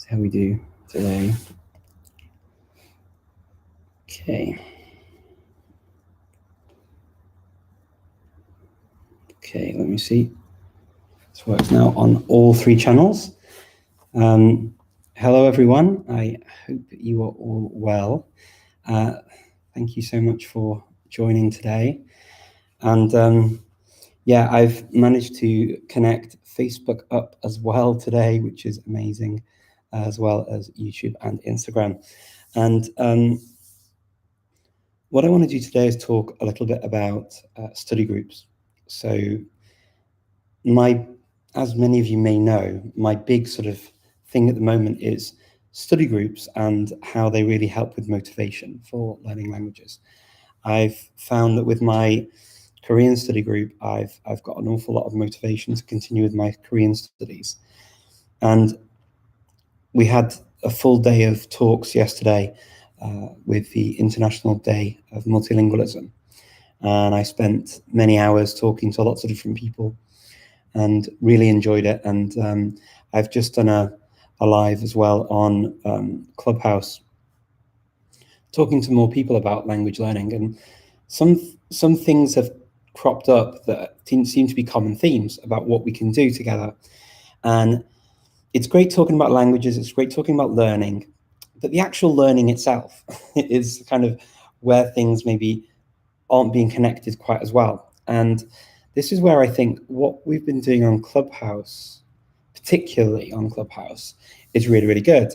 See how we do today. Okay. Okay, let me see. This works now on all three channels. Hello, everyone. I hope you are all well. Thank you so much for joining today. And yeah, I've managed to connect Facebook up as well today, which is amazing, as well as YouTube and Instagram. And what I want to do today is talk a little bit about study groups. So as many of you may know, my big sort of thing at the moment is study groups and how they really help with motivation for learning languages. I've found that with my Korean study group, I've got an awful lot of motivation to continue with my Korean studies. And we had a full day of talks yesterday with the International Day of Multilingualism. And I spent many hours talking to lots of different people and really enjoyed it. And I've just done a live as well on Clubhouse, talking to more people about language learning. And some things have cropped up that seem to be common themes about what we can do together. And it's great talking about languages, it's great talking about learning, but the actual learning itself is kind of where things maybe aren't being connected quite as well. And this is where I think what we've been doing on Clubhouse, particularly on Clubhouse, is really, really good.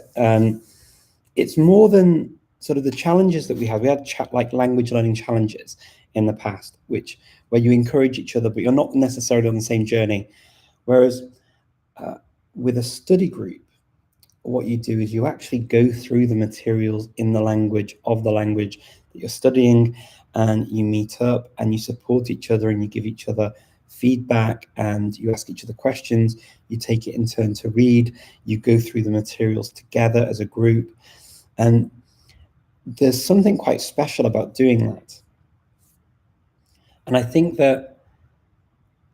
It's more than sort of the challenges that we had. We had like language learning challenges in the past, where you encourage each other, but you're not necessarily on the same journey. Whereas with a study group, what you do is you actually go through the materials in the language of the language that you're studying, and you meet up and you support each other and you give each other feedback and you ask each other questions. You take it in turn to read. You go through the materials together as a group. And there's something quite special about doing that. And I think that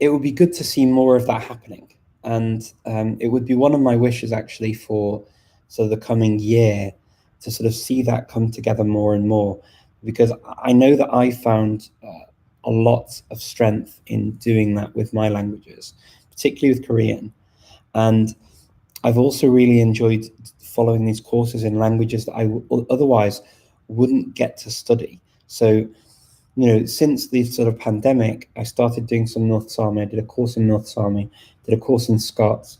it would be good to see more of that happening. And it would be one of my wishes actually for sort of the coming year to sort of see that come together more and more, because I know that I found a lot of strength in doing that with my languages, particularly with Korean. And I've also really enjoyed following these courses in languages that I otherwise wouldn't get to study. So, you know, since the sort of pandemic, I started doing some North Sami. I did a course in North Sami, did a course in Scots,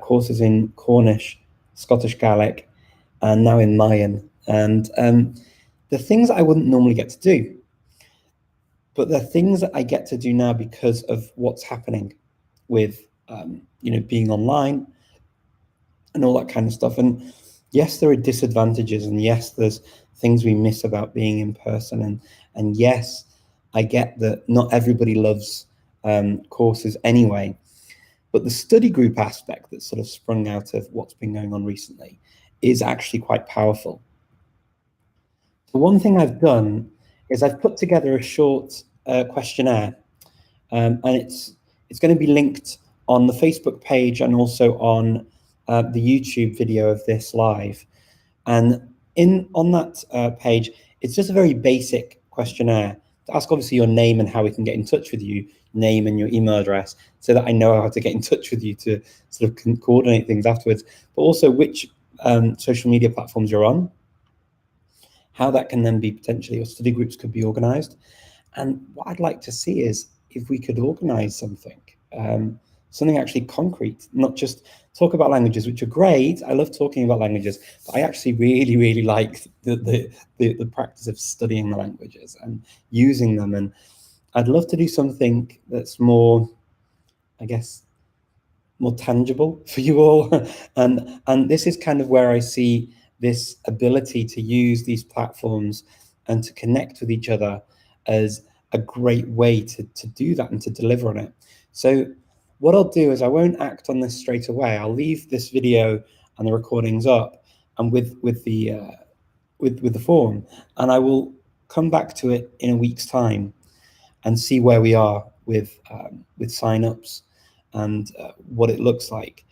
courses in Cornish, Scottish Gaelic, and now in Mayan. And the things that I wouldn't normally get to do, but the things that I get to do now because of what's happening with, you know, being online and all that kind of stuff. And yes, there are disadvantages, and yes, there's things we miss about being in person. And yes, I get that not everybody loves courses anyway, but the study group aspect that sort of sprung out of what's been going on recently is actually quite powerful. So one thing I've done is I've put together a short questionnaire, and it's going to be linked on the Facebook page and also on the YouTube video of this live. And on that page, it's just a very basic questionnaire to ask obviously your name and how we can get in touch with you, name and your email address, so that I know how to get in touch with you to sort of coordinate things afterwards, but also which social media platforms you're on, how that can then be potentially, your study groups could be organized. And what I'd like to see is if we could organize something, something actually concrete, not just talk about languages, which are great. I love talking about languages, but I actually really, really like the practice of studying the languages and using them. And I'd love to do something that's more, I guess, more tangible for you all. And this is kind of where I see this ability to use these platforms and to connect with each other as a great way to do that and to deliver on it. So what I'll do is I won't act on this straight away. I'll leave this video and the recordings up and with the form, and I will come back to it in a week's time and see where we are with sign-ups and what it looks like.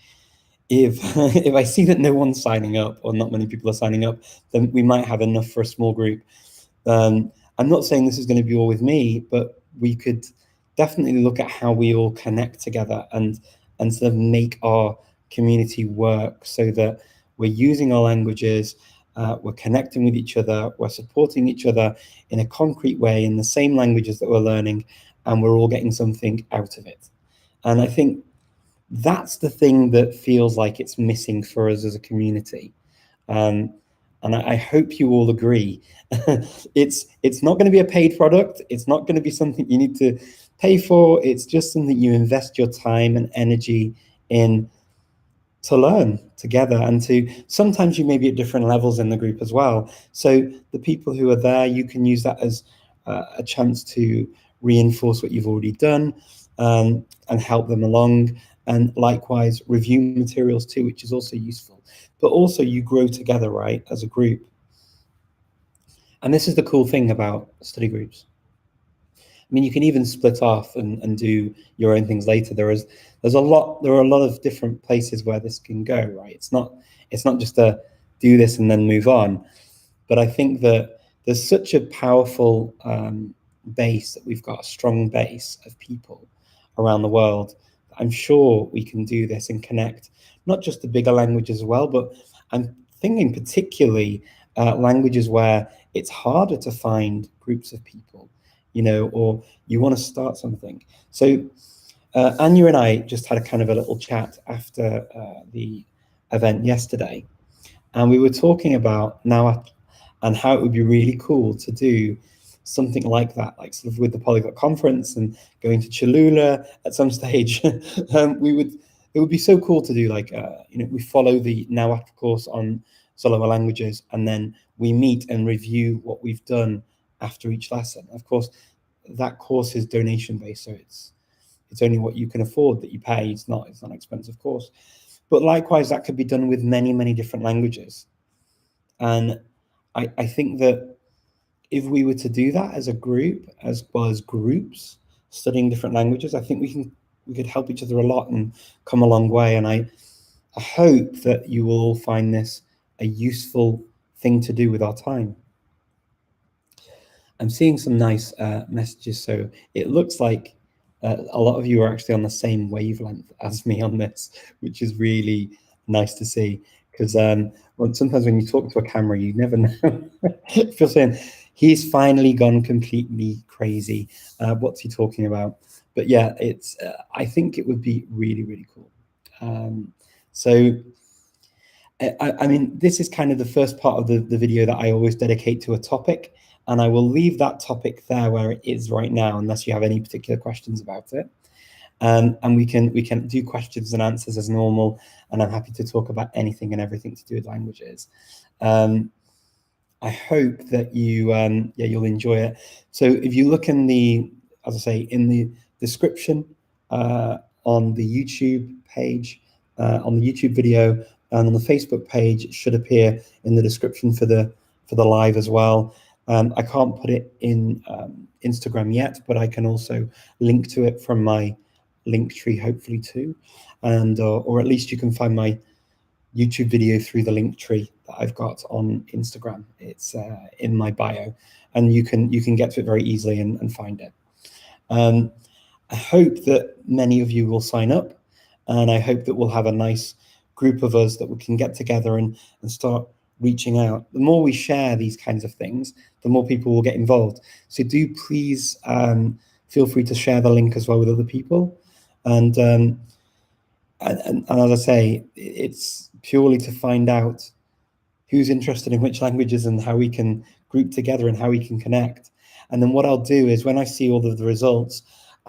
if if I see that no one's signing up or not many people are signing up, then we might have enough for a small group. I'm not saying this is going to be all with me, but we could definitely look at how we all connect together and sort of make our community work so that we're using our languages, we're connecting with each other, we're supporting each other in a concrete way in the same languages that we're learning, and we're all getting something out of it. And I think that's the thing that feels like it's missing for us as a community. And I hope you all agree. It's not going to be a paid product. It's not going to be something you need to pay for. It's just something you invest your time and energy in to learn together, and to sometimes you may be at different levels in the group as well. So the people who are there, you can use that as a chance to reinforce what you've already done, and help them along, and likewise review materials too, which is also useful. But also you grow together, right, as a group. And this is the cool thing about study groups. I mean, you can even split off and do your own things later. There are a lot of different places where this can go, right? It's not just a do this and then move on. But I think that there's such a powerful base, that we've got a strong base of people around the world. I'm sure we can do this and connect not just the bigger languages as well, but I'm thinking particularly languages where it's harder to find groups of people, or you want to start something. So Anya and I just had a kind of a little chat after the event yesterday, and we were talking about now and how it would be really cool to do something like that, like sort of with the Polyglot Conference and going to Cholula at some stage. It would be so cool to do like, we follow the Nawat course on Zoloa languages, and then we meet and review what we've done after each lesson. Of course, that course is donation based, so it's only what you can afford that you pay. It's not an expensive course. But likewise, that could be done with many, many different languages. And I think that if we were to do that as a group, as well as groups studying different languages, I think we could help each other a lot and come a long way. And I hope that you will all find this a useful thing to do with our time. I'm seeing some nice messages, so it looks like a lot of you are actually on the same wavelength as me on this, which is really nice to see. Because sometimes when you talk to a camera, you never know. If you're saying, he's finally gone completely crazy, what's he talking about? But yeah, it's. I think it would be really, really cool. So, I mean, this is kind of the first part of the video that I always dedicate to a topic. And I will leave that topic there where it is right now, unless you have any particular questions about it. And we can do questions and answers as normal. And I'm happy to talk about anything and everything to do with languages. I hope that you'll enjoy it. So if you look in the, as I say, in the description on the YouTube page, on the YouTube video, and on the Facebook page, it should appear in the description for the live as well. I can't put it in Instagram yet, but I can also link to it from my link tree, hopefully too, and or at least you can find my YouTube video through the link tree that I've got on Instagram. It's in my bio, and you can get to it very easily and find it. I hope that many of you will sign up, and I hope that we'll have a nice group of us that we can get together and start reaching out. The more we share these kinds of things, the more people will get involved. So do please feel free to share the link as well with other people. And as I say, it's purely to find out who's interested in which languages and how we can group together and how we can connect. And then what I'll do is when I see all of the results,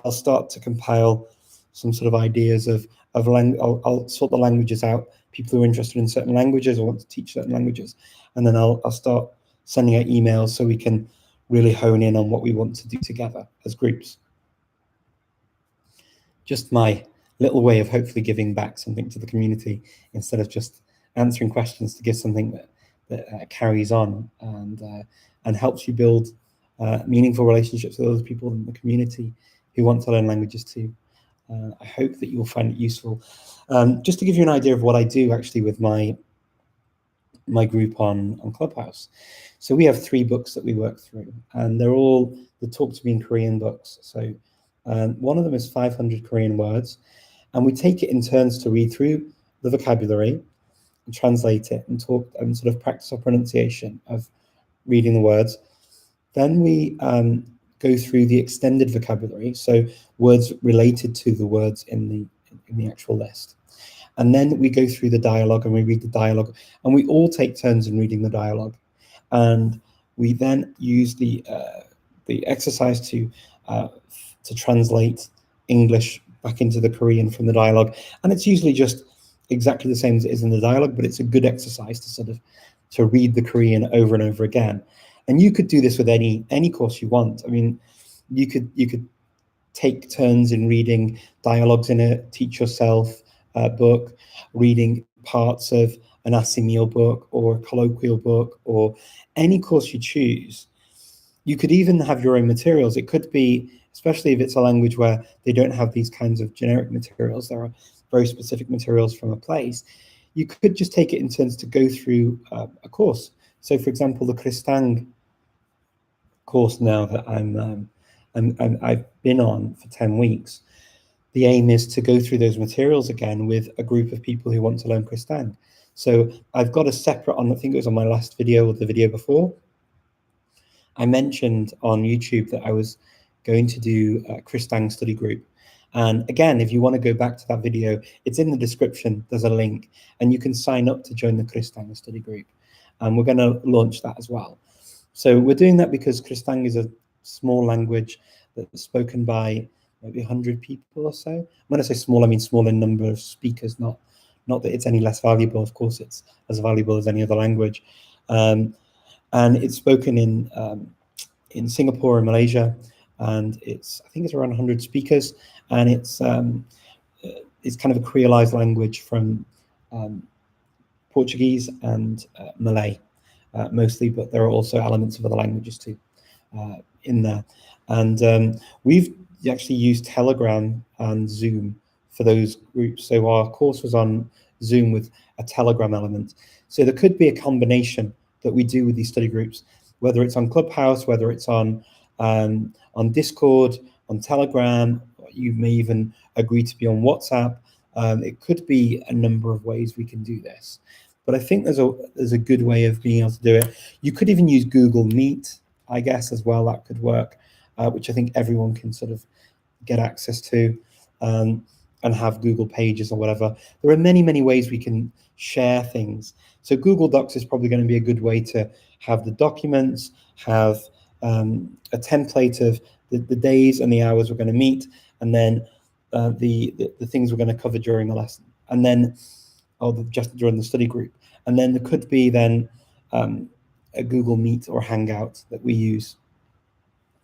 I'll start to compile some sort of ideas of I'll sort the languages out, people who are interested in certain languages or want to teach certain languages, and then I'll start sending out emails so we can really hone in on what we want to do together as groups. Just my little way of hopefully giving back something to the community instead of just answering questions, to give something that carries on and helps you build meaningful relationships with other people in the community who want to learn languages too. I hope that you'll find it useful. Just to give you an idea of what I do actually with my group on Clubhouse. So we have 3 books that we work through, and they're all the Talk to Me in Korean books. So one of them is 500 Korean words, and we take it in turns to read through the vocabulary and translate it and talk and sort of practice our pronunciation of reading the words. Then we go through the extended vocabulary, so words related to the words in the actual list. And then we go through the dialogue and we read the dialogue, and we all take turns in reading the dialogue. And we then use the exercise to translate English back into the Korean from the dialogue. And it's usually just exactly the same as it is in the dialogue, but it's a good exercise to sort of to read the Korean over and over again. And you could do this with any course you want. I mean, you could take turns in reading dialogues in a teach yourself book, reading parts of an asimil book or a colloquial book, or any course you choose. You could even have your own materials. It could be, especially if it's a language where they don't have these kinds of generic materials, there are very specific materials from a place. You could just take it in turns to go through a course. So, for example, the Tang course now that I've been on for 10 weeks, the aim is to go through those materials again with a group of people who want to learn Tang. So I've got a separate, I think it was on my last video or the video before, I mentioned on YouTube that I was going to do a Tang study group. And again, if you want to go back to that video, it's in the description, there's a link, and you can sign up to join the Tang study group. And we're going to launch that as well. So we're doing that because Tang is a small language that's spoken by maybe 100 people or so. When I say small, I mean small in number of speakers, not that it's any less valuable. Of course, it's as valuable as any other language. And it's spoken in Singapore and Malaysia, and I think it's around 100 speakers, and it's kind of a creolized language from Portuguese and Malay mostly, but there are also elements of other languages too in there. And we've actually used Telegram and Zoom for those groups. So our course was on Zoom with a Telegram element. So there could be a combination that we do with these study groups, whether it's on Clubhouse, whether it's on Discord, on Telegram. You may even agree to be on WhatsApp. It could be a number of ways we can do this. But I think there's a good way of being able to do it. You could even use Google Meet, I guess, as well. That could work, which I think everyone can sort of get access to, and have Google Pages or whatever. There are many, many ways we can share things. So Google Docs is probably going to be a good way to have the documents, have a template of the days and the hours we're going to meet, and then the things we're going to cover during the lesson, and then just during the study group. And then there could be then a Google Meet or Hangout that we use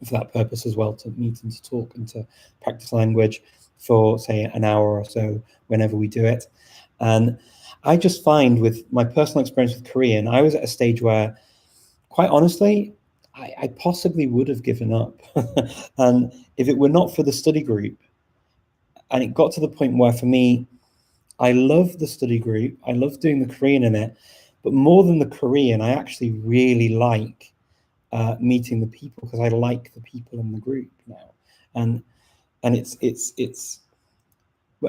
for that purpose as well, to meet and to talk and to practice language for, say, an hour or so whenever we do it. And I just find, with my personal experience with Korean, I was at a stage where, quite honestly, I possibly would have given up. And if it were not for the study group, and it got to the point where, for me, I love the study group, I love doing the Korean in it, but more than the Korean, I actually really like meeting the people, because I like the people in the group now. And it's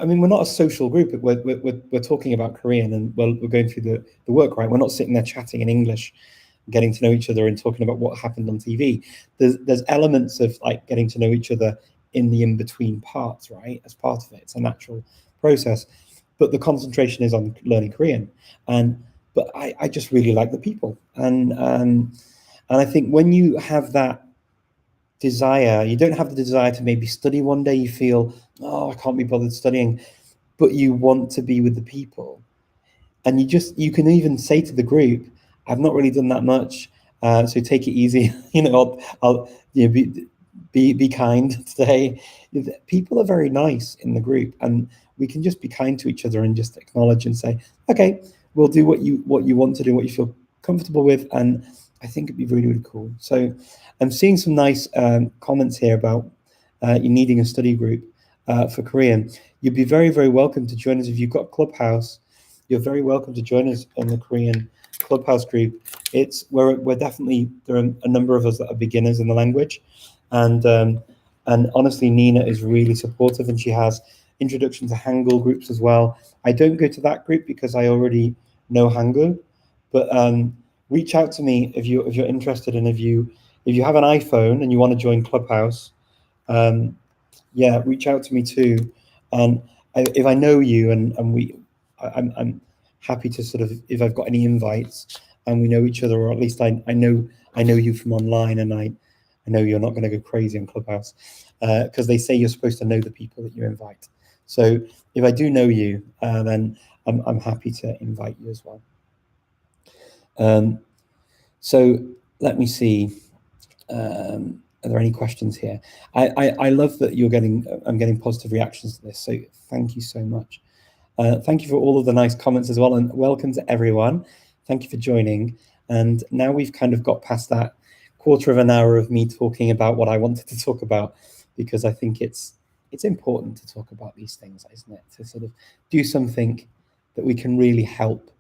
I mean, we're not a social group. We're talking about Korean, and we're going through the work, right? We're not sitting there chatting in English, getting to know each other and talking about what happened on TV. There's elements of like getting to know each other in the in-between parts, right? As part of it, it's a natural process. But the concentration is on learning Korean, but I just really like the people, and I think when you have that desire, you don't have the desire to maybe study one day. You feel, oh, I can't be bothered studying, but you want to be with the people, and you can even say to the group, I've not really done that much, so take it easy. I'll be kind today. People are very nice in the group, and we can just be kind to each other and just acknowledge and say, okay, we'll do what you want to do, what you feel comfortable with. And I think it'd be really, really cool. So I'm seeing some nice comments here about you needing a study group. for Korean, you'd be very, very welcome to join us. If you've got Clubhouse, you're very welcome to join us on the Korean Clubhouse group. We're definitely, there are a number of us that are beginners in the language, and honestly, Nina is really supportive, and she has introduction to Hangul groups as well. I don't go to that group because I already know Hangul, but reach out to me if you're interested, and if you have an iPhone and you want to join Clubhouse, yeah, reach out to me too. And if I know you and I'm happy to sort of, if I've got any invites and we know each other, or at least I know you from online, and I know you're not going to go crazy on Clubhouse, because they say you're supposed to know the people that you invite. So if I do know you, then I'm happy to invite you as well. So let me see. Are there any questions here? I love that I'm getting positive reactions to this. So thank you so much. Thank you for all of the nice comments as well, and welcome to everyone. Thank you for joining. And now we've kind of got past that quarter of an hour of me talking about what I wanted to talk about, because I think it's important to talk about these things, isn't it? To sort of do something that we can really help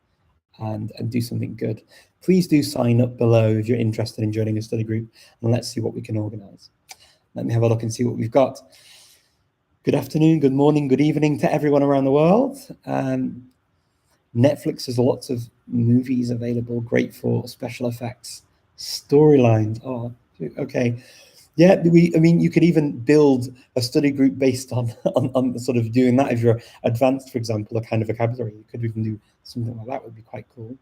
and do something good. Please do sign up below if you're interested in joining a study group, and let's see what we can organize. Let me have a look and see what we've got. Good afternoon, good morning, good evening to everyone around the world. Netflix has lots of movies available, great for special effects, storylines. Oh, okay. Yeah, I mean, you could even build a study group based on sort of doing that. If you're advanced, for example, a kind of vocabulary, you could even do something like that. Would be quite cool.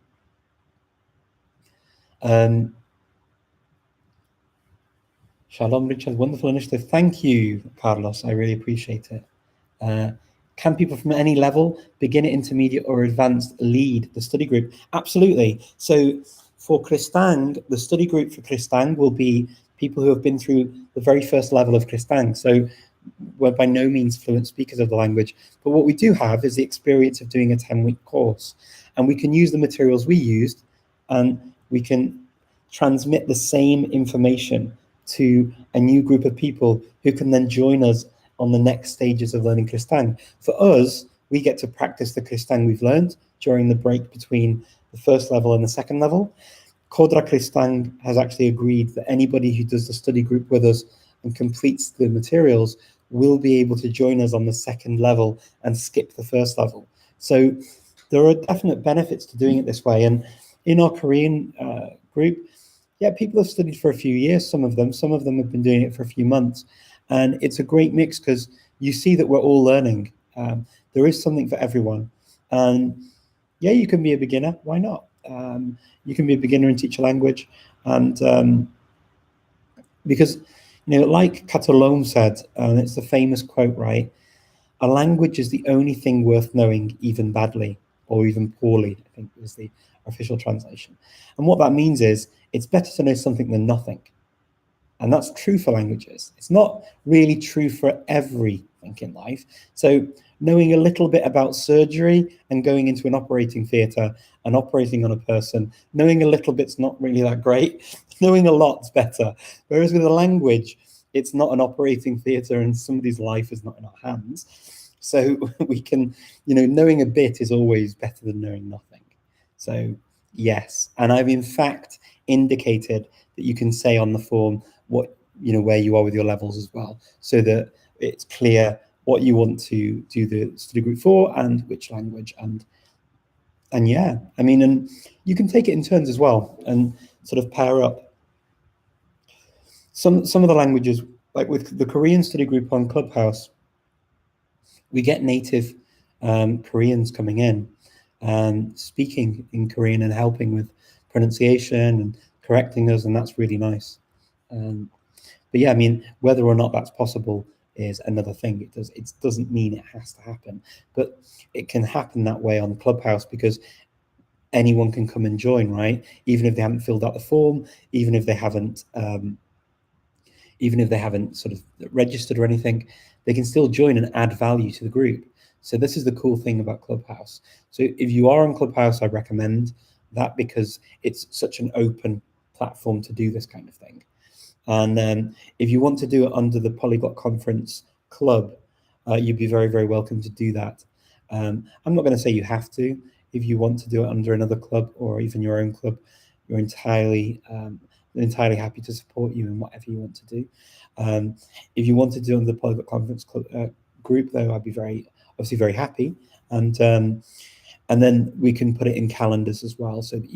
Shalom, Richard, wonderful initiative. Thank you, Carlos. I really appreciate it. Can people from any level, beginner, intermediate, or advanced, lead the study group? Absolutely. So for Kristang, the study group for Kristang will be people who have been through the very first level of Kristang. So we're by no means fluent speakers of the language, but what we do have is the experience of doing a 10-week course, and we can use the materials we used, and we can transmit the same information to a new group of people who can then join us on the next stages of learning Kristang. For us, we get to practice the Kristang we've learned during the break between the first level and the second level. Kodra Kristang has actually agreed that anybody who does the study group with us and completes the materials will be able to join us on the second level and skip the first level. So there are definite benefits to doing it this way. And in our Korean group, yeah, people have studied for a few years, some of them have been doing it for a few months. And it's a great mix because you see that we're all learning. There is something for everyone. And yeah, you can be a beginner. Why not? You can be a beginner and teach a language. And because, you know, like Catalone said, and it's the famous quote, right? A language is the only thing worth knowing, even badly or even poorly, I think is the official translation. And what that means is it's better to know something than nothing. And that's true for languages. It's not really true for everything in life. So knowing a little bit about surgery and going into an operating theatre and operating on a person, knowing a little bit's not really that great. Knowing a lot's better. Whereas with a language, it's not an operating theatre and somebody's life is not in our hands. So we can, you know, knowing a bit is always better than knowing nothing. So yes, and I've in fact indicated that you can say on the form what, you know, where you are with your levels as well, so that it's clear what you want to do the study group for and which language. And yeah, I mean, and you can take it in turns as well and sort of pair up some of the languages. Like with the Korean study group on Clubhouse, we get native Koreans coming in and speaking in Korean and helping with pronunciation and correcting us, and that's really nice. But yeah, I mean, whether or not that's possible is another thing. It doesn't mean it has to happen, but it can happen that way on Clubhouse because anyone can come and join, right? Even if they haven't filled out the form, even if they haven't sort of registered or anything, they can still join and add value to the group. So this is the cool thing about Clubhouse. So if you are on Clubhouse, I recommend that because it's such an open platform to do this kind of thing. And if you want to do it under the Polyglot Conference Club, you'd be very, very welcome to do that. I'm not going to say you have to. If you want to do it under another club or even your own club, you're entirely happy to support you in whatever you want to do. If you want to do it under the Polyglot Conference group, though, I'd be obviously very happy, and then we can put it in calendars as well, so that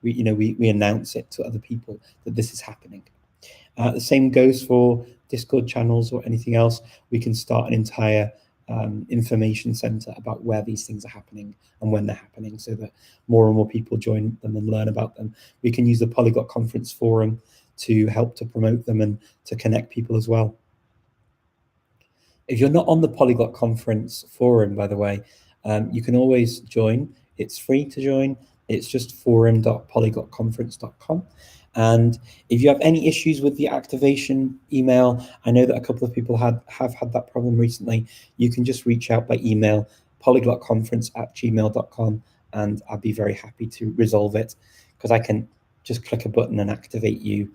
we announce it to other people that this is happening. The same goes for Discord channels or anything else. We can start an entire information center about where these things are happening and when they're happening, so that more and more people join them and learn about them. We can use the Polyglot Conference forum to help to promote them and to connect people as well. If you're not on the Polyglot Conference forum, by the way, you can always join. It's free to join. It's just forum.polyglotconference.com. And if you have any issues with the activation email, I know that a couple of people have had that problem recently, you can just reach out by email, polyglotconference@gmail.com, and I'd be very happy to resolve it, because I can just click a button and activate you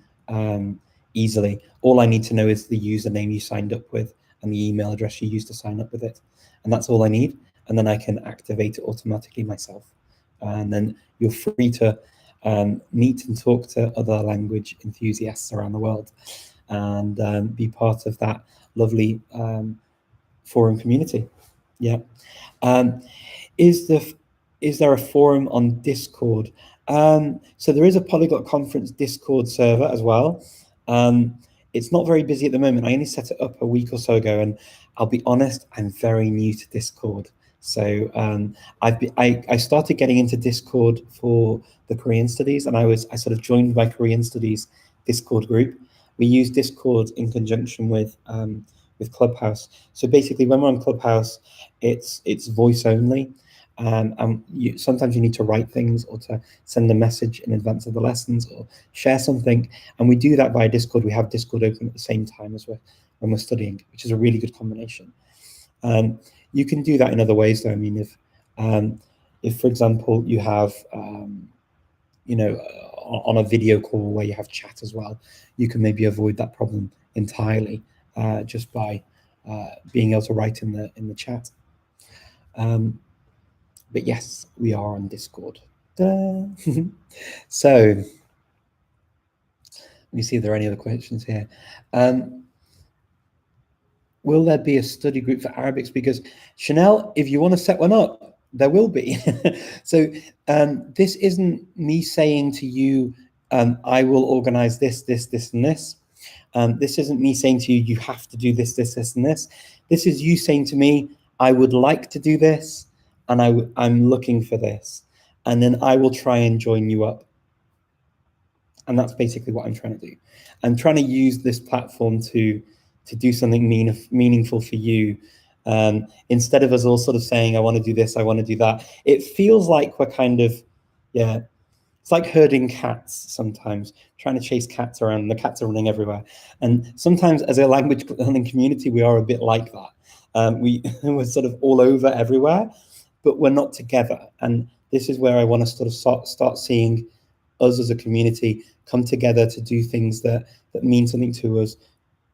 easily. All I need to know is the username you signed up with and the email address you used to sign up with it. And that's all I need. And then I can activate it automatically myself. And then you're free to meet and talk to other language enthusiasts around the world, and be part of that lovely forum community. Yeah. Is there a forum on Discord? So there is a Polyglot Conference Discord server as well. It's not very busy at the moment. I only set it up a week or so ago, and I'll be honest, I'm very new to Discord. So I started getting into Discord for the Korean studies, and I sort of joined my Korean studies Discord group. We use Discord in conjunction with Clubhouse. So basically, when we're on Clubhouse, it's voice only. Sometimes you need to write things or to send a message in advance of the lessons or share something, and we do that via Discord. We have Discord open at the same time as when we're studying, which is a really good combination. You can do that in other ways, though. I mean, if for example you have on a video call where you have chat as well, you can maybe avoid that problem entirely just by being able to write in the chat. But yes, we are on Discord. So let me see if there are any other questions here. Will there be a study group for Arabic speakers? Chanel, if you want to set one up, there will be. So this isn't me saying to you, I will organize this, and this. This isn't me saying to you, you have to do this, and this. This is you saying to me, I would like to do this, and I'm looking for this. And then I will try and join you up. And that's basically what I'm trying to do. I'm trying to use this platform to do something meaningful for you. Instead of us all sort of saying, I want to do this, I want to do that. It feels like we're kind of, it's like herding cats sometimes, trying to chase cats around, and the cats are running everywhere. And sometimes as a language learning community, we are a bit like that. We're sort of all over everywhere, but we're not together. And this is where I want to sort of start seeing us as a community come together to do things that mean something to us,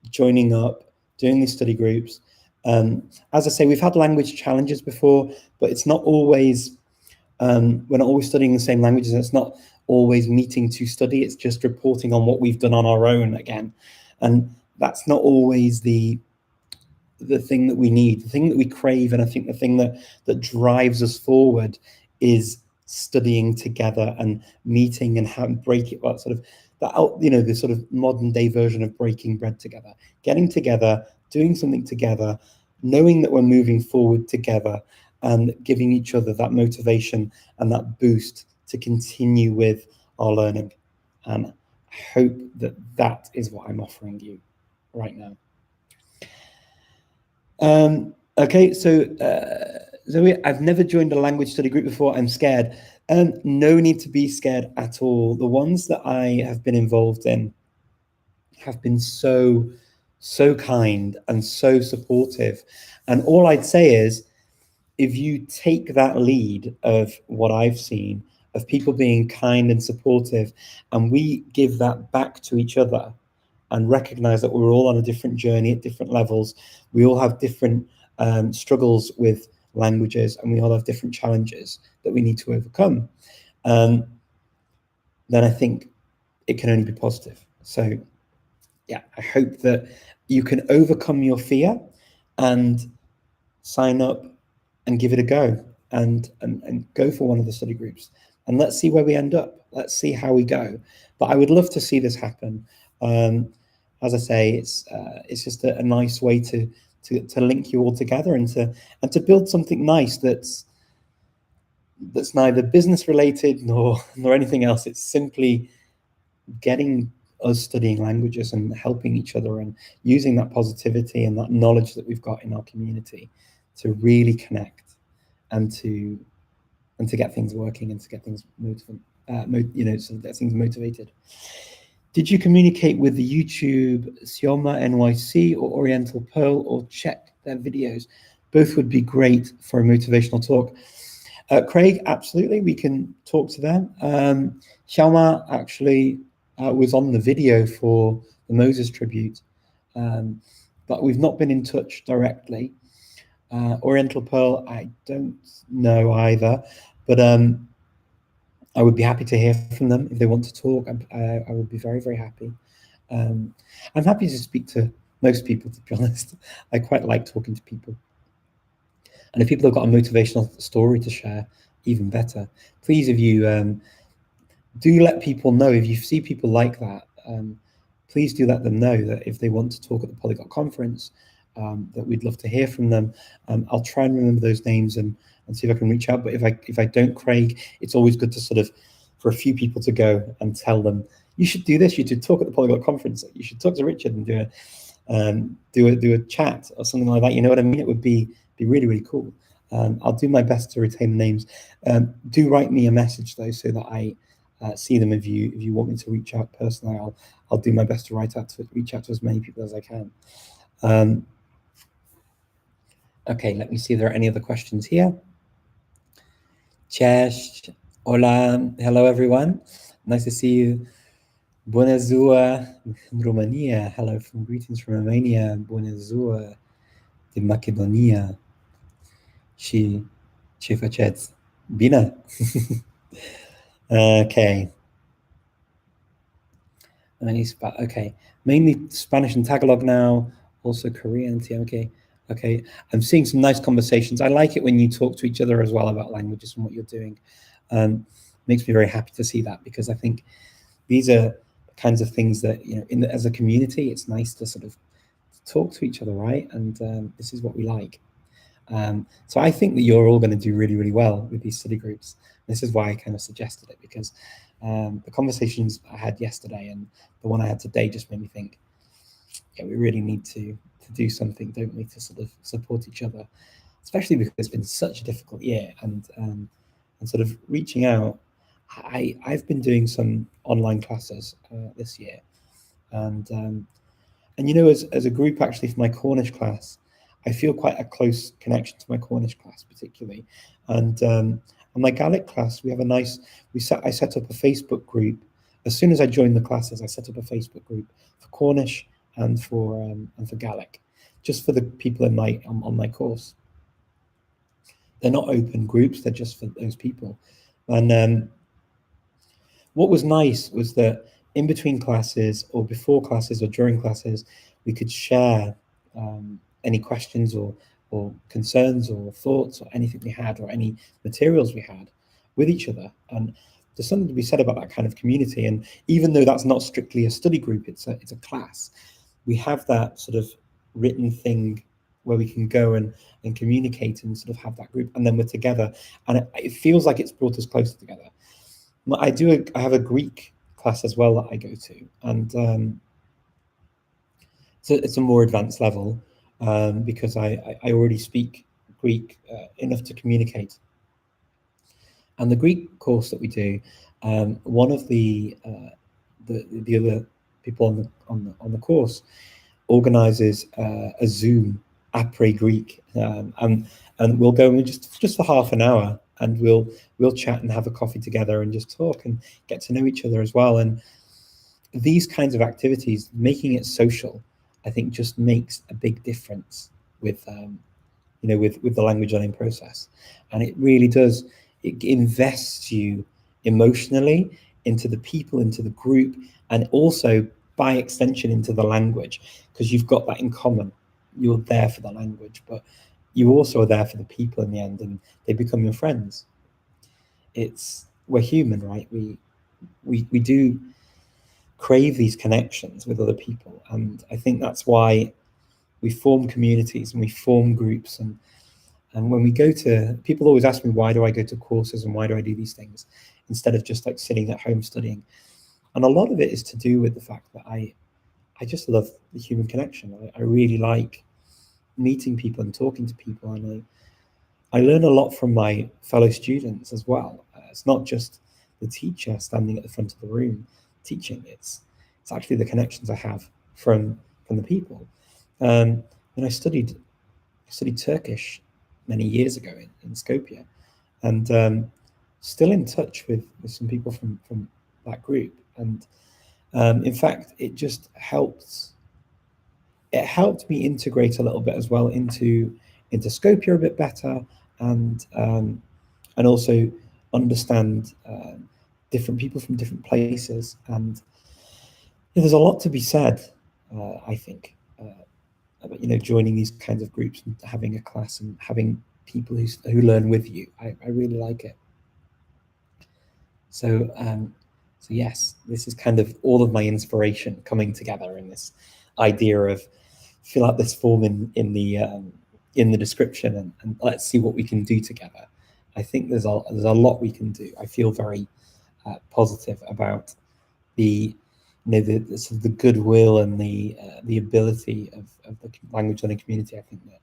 joining up, doing these study groups. As I say, we've had language challenges before, but it's not always, we're not always studying the same languages. It's not always meeting to study. It's just reporting on what we've done on our own again. And that's not always the thing that we need. The thing that we crave, and I think the thing that drives us forward, is studying together and meeting and the sort of modern day version of breaking bread together, getting together, doing something together, knowing that we're moving forward together, and giving each other that motivation and that boost to continue with our learning. And I hope that is what I'm offering you right now. Okay, so Zoe, I've never joined a language study group before. I'm scared. No need to be scared at all. The ones that I have been involved in have been so kind and so supportive. And all I'd say is, if you take that lead of what I've seen, of people being kind and supportive, and we give that back to each other and recognize that we're all on a different journey at different levels, we all have different struggles with languages, and we all have different challenges that we need to overcome, then I think it can only be positive. So yeah, I hope that you can overcome your fear and sign up and give it a go, and go for one of the study groups, and let's see where we end up. Let's see how we go. But I would love to see this happen. As I say, it's just a nice way to link you all together, and to build something nice that's neither business related nor anything else. It's simply getting us studying languages and helping each other, and using that positivity and that knowledge that we've got in our community to really connect, and to get things working, and to get things so get things motivated. Did you communicate with the YouTube Sioma NYC or Oriental Pearl, or check their videos? Both would be great for a motivational talk. Craig, absolutely, we can talk to them. Xiaoma actually was on the video for the Moses tribute, but we've not been in touch directly. Oriental Pearl, I don't know either, but I would be happy to hear from them if they want to talk. I would be very, very happy. I'm happy to speak to most people, to be honest. I quite like talking to people. And if people have got a motivational story to share, even better. Please, if you do let people know, if you see people like that, please do let them know that if they want to talk at the Polyglot Conference, that we'd love to hear from them. I'll try and remember those names and see if I can reach out. But if I don't, Craig, it's always good to sort of, for a few people to go and tell them, you should do this, you should talk at the Polyglot Conference, you should talk to Richard and do a chat or something like that. You know what I mean? It would be really, really cool. I'll do my best to retain the names. Do write me a message though, so that I see them. If you want me to reach out personally, I'll do my best to reach out to as many people as I can. Okay, let me see if there are any other questions here. Cześć, hola, hello everyone. Nice to see you. Bună ziua in Romania. Hello from greetings from Romania. Bună ziua din Macedonia. Și ce faceți? Bine. Okay. Okay. Mainly Spanish and Tagalog now, also Korean, okay. I'm seeing some nice conversations. I like it when you talk to each other as well about languages and what you're doing. Makes me very happy to see that, because I think these are the kinds of things that, as a community, it's nice to sort of talk to each other, right? And this is what we like. So I think that you're all going to do really, really well with these study groups. This is why I kind of suggested it, because the conversations I had yesterday and the one I had today just made me think, yeah, we really need to do something, don't we, to sort of support each other, especially because it's been such a difficult year. And sort of reaching out, I've been doing some online classes this year, and as a group, actually, for my Cornish class, I feel quite a close connection to my Cornish class particularly. And on my Gaelic class, we have I set up a Facebook group. As soon as I joined the classes, I set up a Facebook group for Cornish and for Gaelic, just for the people on my course. They're not open groups; they're just for those people. And what was nice was that in between classes, or before classes, or during classes, we could share any questions or concerns or thoughts or anything we had, or any materials we had, with each other. And there's something to be said about that kind of community. And even though that's not strictly a study group, it's a class, we have that sort of written thing where we can go and communicate and sort of have that group, and then we're together, and it feels like it's brought us closer together. I have a Greek class as well that I go to, and so it's a more advanced level, because I already speak Greek enough to communicate. And the Greek course that we do, one of the other people on the course organizes a Zoom après Greek, and we'll go in just for half an hour, and we'll chat and have a coffee together and just talk and get to know each other as well. And these kinds of activities, making it social, I think just makes a big difference with with the language learning process. And it really does, it invests you emotionally into the people, into the group, and also by extension into the language, because you've got that in common. You're there for the language, but you also are there for the people in the end, and they become your friends. We're human, right? We do crave these connections with other people, and I think that's why we form communities and we form groups. And when we go to, people always ask me, why do I go to courses and why do I do these things instead of just like sitting at home studying? And a lot of it is to do with the fact that I just love the human connection. I really like meeting people and talking to people, and I learn a lot from my fellow students as well. It's not just the teacher standing at the front of the room teaching. It's actually the connections I have from the people. And I studied Turkish many years ago in Skopje, and still in touch with some people from that group. And in fact, it just helped. It helped me integrate a little bit as well into Skopje a bit better, and also understand different people from different places. And there's a lot to be said, I think, about joining these kinds of groups and having a class and having people who learn with you. I really like it. So yes, this is kind of all of my inspiration coming together in this idea of fill out this form in the description, and let's see what we can do together. I think there's a lot we can do. I feel very positive about the sort of the goodwill and the ability of the language learning community. I think that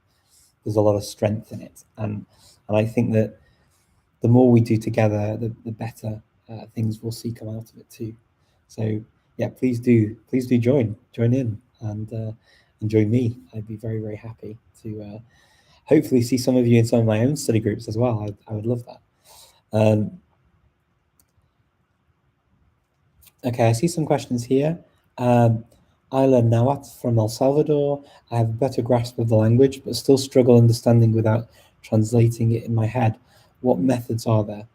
there's a lot of strength in it, and I think that the more we do together, the better things we'll see come out of it too. So yeah, please do join in and join me. I'd be very, very happy to hopefully see some of you in some of my own study groups as well. I would love that. Okay, I see some questions here. Ayla Nawat from El Salvador. I have a better grasp of the language, but still struggle understanding without translating it in my head. What methods are there?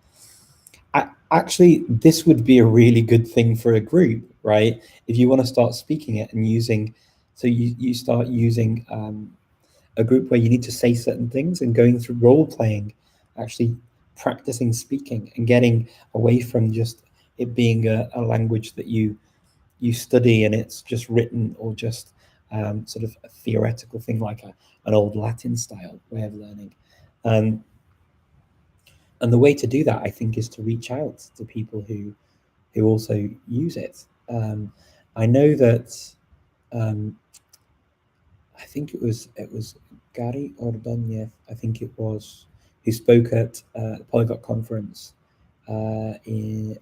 Actually, this would be a really good thing for a group, right? If you want to start speaking it and using, so you start using a group where you need to say certain things and going through role playing, actually practicing speaking and getting away from just it being a language that you study and it's just written, or just sort of a theoretical thing like an old Latin style way of learning. And the way to do that, I think, is to reach out to people who also use it. I know that I think it was Gary Ordonez, I think it was, who spoke at the Polyglot Conference in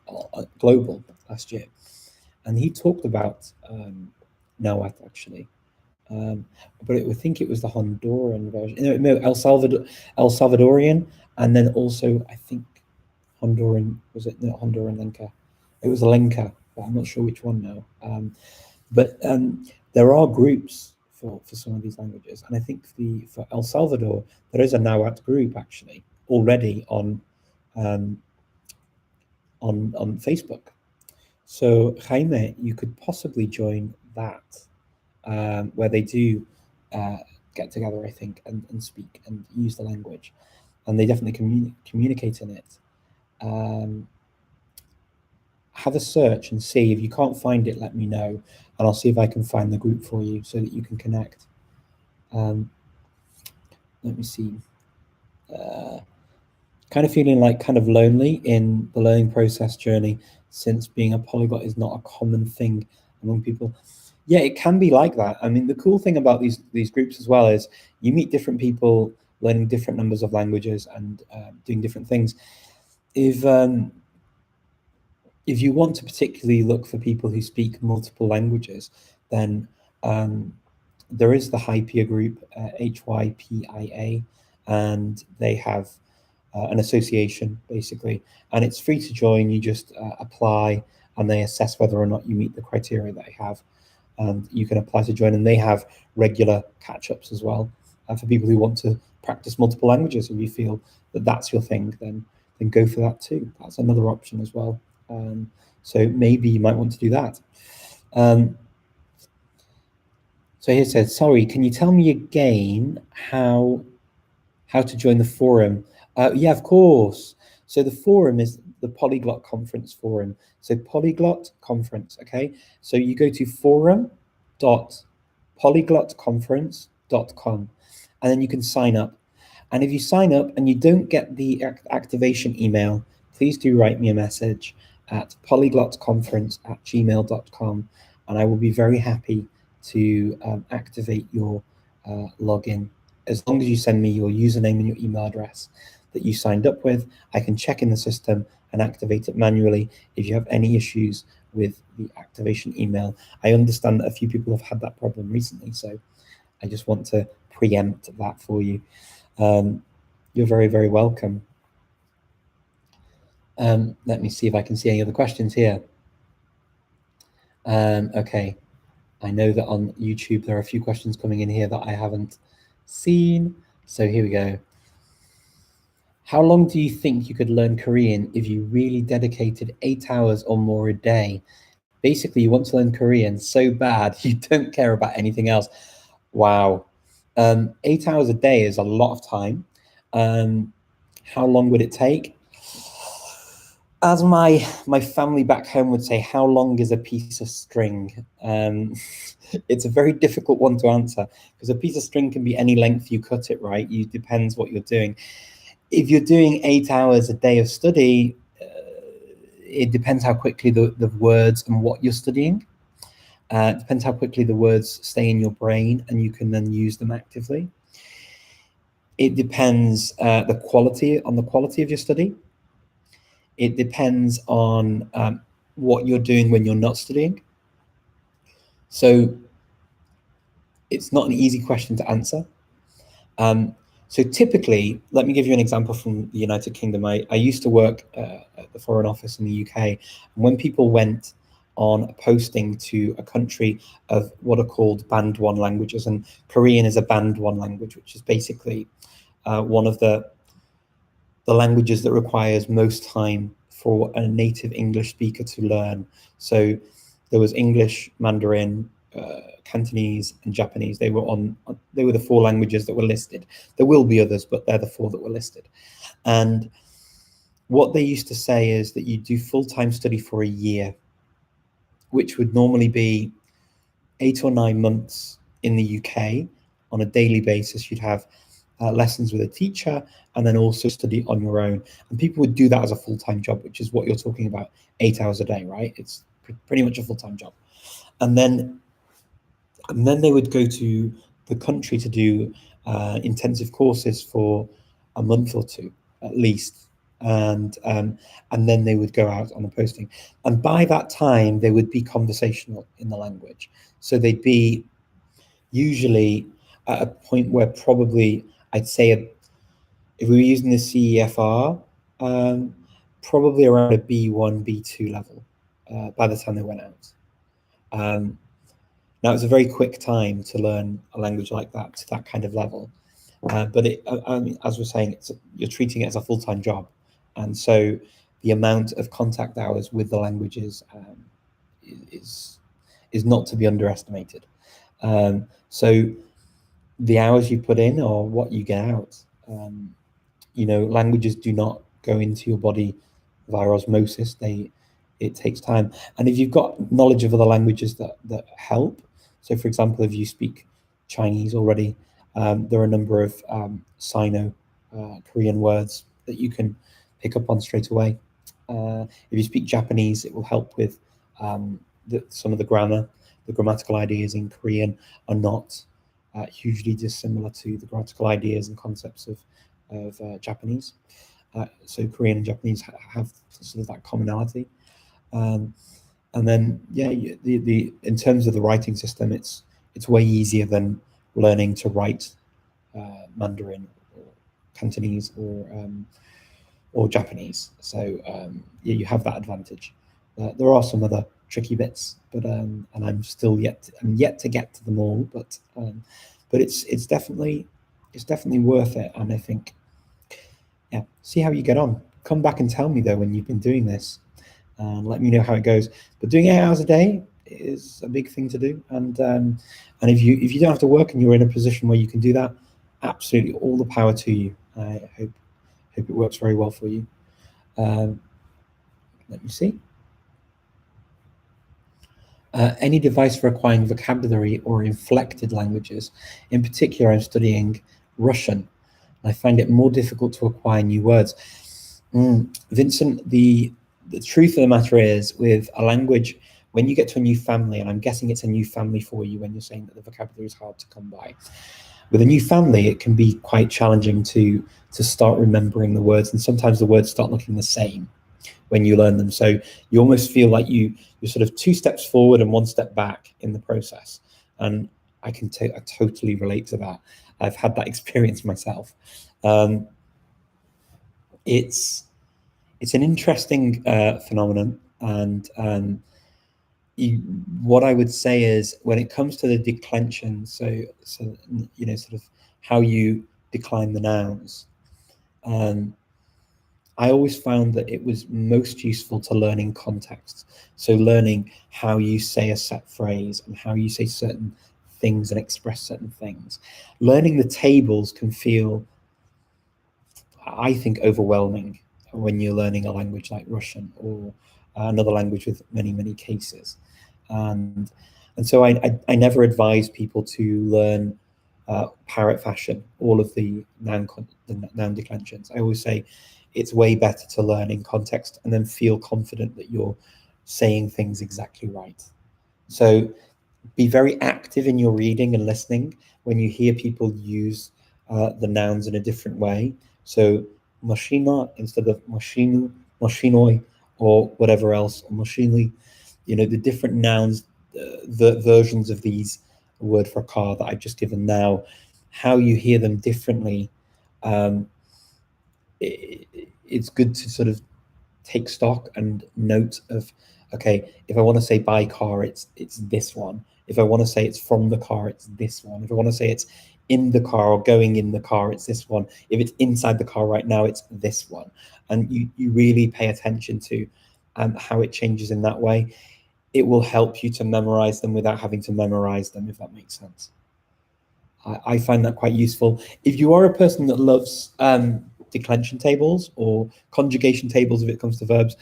Global last year, and he talked about Nahuatl actually, but I think it was the Honduran version. No, El Salvadorian, and then also I think Honduran. Was it not Honduran Lenca? It was a Lenca, but I'm not sure which one now. But there are groups for some of these languages, and I think for El Salvador there is a Nahuatl group actually already on Facebook. So Jaime, you could possibly join that, where they do get together, I think, and speak and use the language, and they definitely communicate in it. Have a search and see. If you can't find it, let me know, and I'll see if I can find the group for you so that you can connect. Let me see. Kind of feeling like kind of lonely in the learning process journey, since being a polyglot is not a common thing among people. Yeah, it can be like that. I mean, the cool thing about these groups as well is you meet different people learning different numbers of languages and doing different things. If you want to particularly look for people who speak multiple languages, then there is the Hypia group, HYPIA, and they have an association basically, and it's free to join. You just apply, and they assess whether or not you meet the criteria that they have, and you can apply to join. And they have regular catch-ups as well for people who want to practice multiple languages. If you feel that that's your thing, then go for that too. That's another option as well. So maybe you might want to do that. So here it says, sorry, can you tell me again how to join the forum? Yeah, of course. So the forum is the Polyglot Conference forum. So Polyglot Conference, okay? So you go to forum.polyglotconference.com and then you can sign up. And if you sign up and you don't get the activation email, please do write me a message at polyglotconference@gmail.com and I will be very happy to activate your login. As long as you send me your username and your email address that you signed up with, I can check in the system and activate it manually. If you have any issues with the activation email, I understand that a few people have had that problem recently, so I just want to preempt that for you. You're very, very welcome. Let me see if I can see any other questions here. Okay, I know that on YouTube there are a few questions coming in here that I haven't seen, so here we go. How long do you think you could learn Korean if you really dedicated 8 hours or more a day? Basically, you want to learn Korean so bad you don't care about anything else. Wow. 8 hours a day is a lot of time. How long would it take? As my family back home would say, how long is a piece of string? It's a very difficult one to answer because a piece of string can be any length you cut it, right? It depends what you're doing. If you're doing 8 hours a day of study, it depends how quickly the words and what you're studying. It depends how quickly the words stay in your brain and you can then use them actively. It depends the quality of your study. It depends on what you're doing when you're not studying. So it's not an easy question to answer. So typically, let me give you an example from the United Kingdom. I used to work at the Foreign Office in the UK. And when people went on a posting to a country of what are called Band 1 languages, and Korean is a Band 1 language, which is basically one of the languages that requires most time for a native English speaker to learn. So there was English, Mandarin, Cantonese, and Japanese. They were the 4 languages that were listed. There will be others, but they're the 4 that were listed. And what they used to say is that you do full-time study for a year, which would normally be 8 or 9 months in the UK. On a daily basis, you'd have lessons with a teacher and then also study on your own. And people would do that as a full-time job, which is what you're talking about, 8 hours a day, right? It's pretty much a full-time job. And then they would go to the country to do intensive courses for a month or 2 at least. And then they would go out on a posting. And by that time, they would be conversational in the language. So they'd be usually at a point where probably I'd say if we were using the CEFR, probably around a B1, B2 level by the time they went out. Now, it's a very quick time to learn a language like that to that kind of level. But as we're saying, you're treating it as a full-time job. And so the amount of contact hours with the languages is not to be underestimated. So the hours you put in are what you get out. Languages do not go into your body via osmosis. It takes time. And if you've got knowledge of other languages that help, so for example, if you speak Chinese already, there are a number of Sino-Korean words that you can pick up on straight away. If you speak Japanese, it will help with some of the grammar. The grammatical ideas in Korean are not hugely dissimilar to the grammatical ideas and concepts of Japanese. So Korean and Japanese have sort of that commonality. And then, yeah, in terms of the writing system, it's way easier than learning to write Mandarin or Cantonese or Japanese. So yeah, you have that advantage. There are some other tricky bits, but and I'm yet to get to them all. But it's definitely it's definitely worth it. And I think, yeah, see how you get on. Come back and tell me though when you've been doing this, and let me know how it goes. But doing 8 hours a day is a big thing to do, and if you don't have to work and you're in a position where you can do that, absolutely all the power to you. I hope it works very well for you. Let me see. Any device for acquiring vocabulary or inflected languages. In particular, I'm studying Russian. I find it more difficult to acquire new words. Vincent, the truth of the matter is, with a language, when you get to a new family, and I'm guessing it's a new family for you when you're saying that the vocabulary is hard to come by. With a new family, it can be quite challenging to start remembering the words, and sometimes the words start looking the same when you learn them. So you almost feel like you're sort of 2 steps forward and 1 step back in the process. And I totally relate to that. I've had that experience myself. It's an interesting phenomenon, and what I would say is, when it comes to the declension, so sort of how you decline the nouns, I always found that it was most useful to learning context. So learning how you say a set phrase and how you say certain things and express certain things. Learning the tables can feel, I think, overwhelming when you're learning a language like Russian or another language with many, many cases. And so I never advise people to learn parrot fashion, all of the noun declensions. I always say it's way better to learn in context and then feel confident that you're saying things exactly right. So be very active in your reading and listening when you hear people use the nouns in a different way. So machina instead of machinu, machinoi, or whatever else, or machinely, the different nouns, the versions of these word for car that I've just given now, how you hear them differently. It's good to sort of take stock and note of, okay, if I want to say by car, it's this one. If I want to say it's from the car, it's this one. If I want to say it's in the car or going in the car, it's this one. If it's inside the car right now, it's this one. And you really pay attention to how it changes in that way. It will help you to memorize them without having to memorize them, if that makes sense. I find that quite useful. If you are a person that loves declension tables or conjugation tables, if it comes to verbs,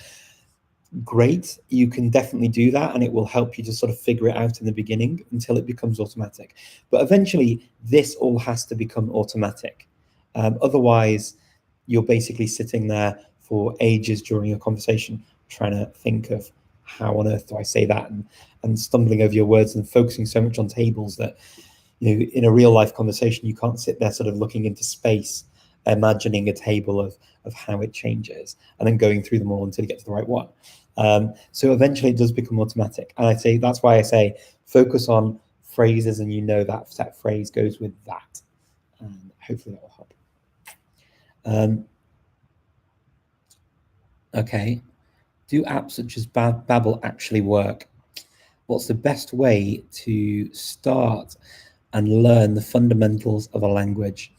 great, you can definitely do that, and it will help you to sort of figure it out in the beginning until it becomes automatic. But eventually, this all has to become automatic. Otherwise, you're basically sitting there for ages during a conversation trying to think of how on earth do I say that, and stumbling over your words and focusing so much on tables that, in a real life conversation, you can't sit there sort of looking into space, imagining a table of how it changes and then going through them all until you get to the right one. So eventually it does become automatic. And that's why I say focus on phrases, and that set phrase goes with that. And hopefully that will help. Okay. Do apps such as Babbel actually work? What's the best way to start and learn the fundamentals of a language?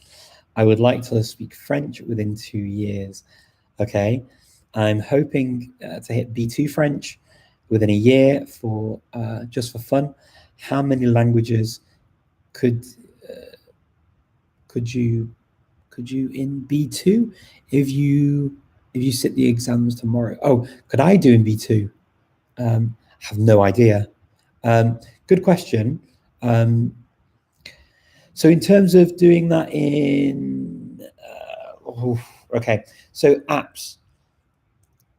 I would like to speak French within 2 years. Okay. I'm hoping to hit B2 French within a year just for fun. How many languages could you in B2 if you sit the exams tomorrow? Oh, could I do in B2? I have no idea. Good question. So in terms of doing that okay. So apps.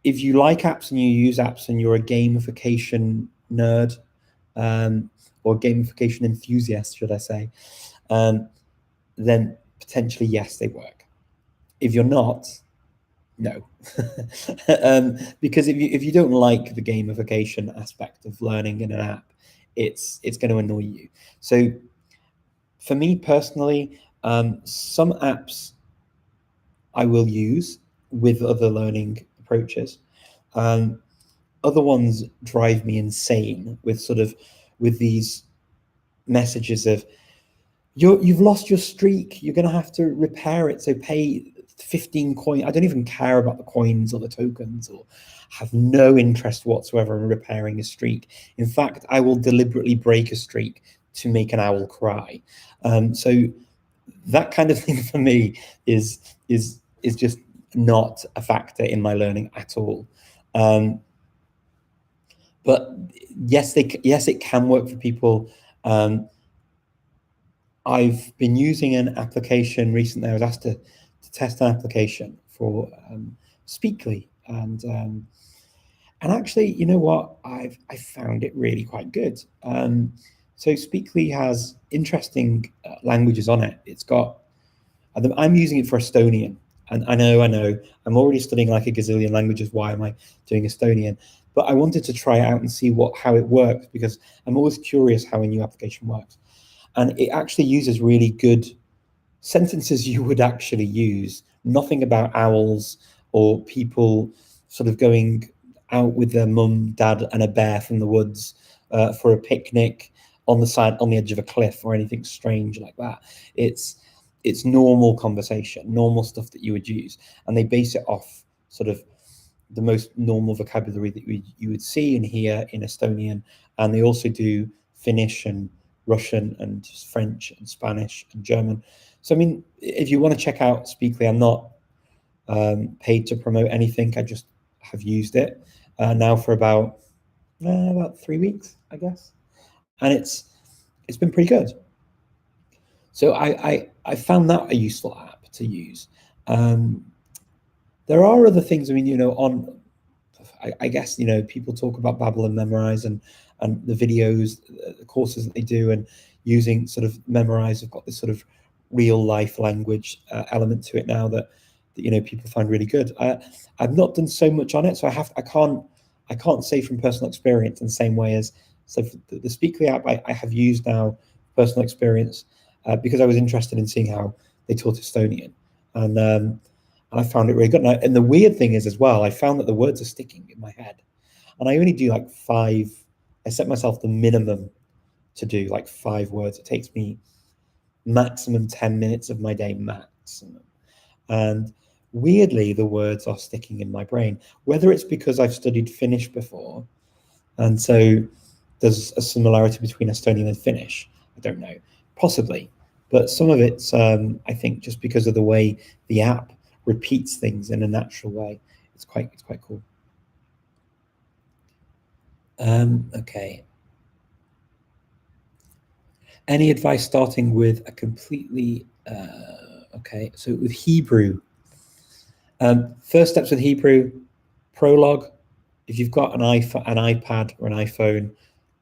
If you like apps and you use apps and you're a gamification nerd, or gamification enthusiast, should I say, then potentially yes, they work. If you're not, no. Because if you don't like the gamification aspect of learning in an app, it's going to annoy you. So for me personally, some apps I will use with other learning approaches. Other ones drive me insane with these messages of, you've lost your streak. You're going to have to repair it. So pay 15 coins. I don't even care about the coins or the tokens, or have no interest whatsoever in repairing a streak. In fact, I will deliberately break a streak to make an owl cry. So that kind of thing for me is just not a factor in my learning at all. But yes, it can work for people. I've been using an application recently. I was asked to test an application for Speakly, and actually, you know what? I found it really quite good. So Speakly has interesting languages on it. It's got. I'm using it for Estonian, and I know. I'm already studying like a gazillion languages. Why am I doing Estonian? But I wanted to try it out and see how it works, because I'm always curious how a new application works. And it actually uses really good sentences you would actually use. Nothing about owls or people sort of going out with their mum, dad, and a bear from the woods for a picnic on the edge of a cliff, or anything strange like that. It's normal conversation, normal stuff that you would use, and they base it off sort of the most normal vocabulary that you would see and hear in Estonian. And they also do Finnish and Russian and French and Spanish and German. So, I mean, if you want to check out Speakly, I'm not paid to promote anything. I just have used it now for about 3 weeks, I guess, and it's been pretty good. So I found that a useful app to use. There are other things. I mean, I guess, people talk about Babbel and Memrise and the videos, the courses that they do, and using sort of Memrise have got this sort of real life language element to it now that people find really good. I've not done so much on it, so I can't say from personal experience in the same way as the Speakly app I have used now, personal experience, because I was interested in seeing how they taught Estonian, and I found it really good. And the weird thing is as well, I found that the words are sticking in my head. And I only do like 5. I set myself the minimum to do like 5 words. It takes me maximum 10 minutes of my day, maximum. And weirdly, the words are sticking in my brain. Whether it's because I've studied Finnish before, and so there's a similarity between Estonian and Finnish, I don't know, possibly. But some of it's, I think, just because of the way the app repeats things in a natural way. It's quite cool. Okay. Any advice starting with a completely okay? So with Hebrew, first steps with Hebrew, prologue. If you've got an iPad or an iPhone,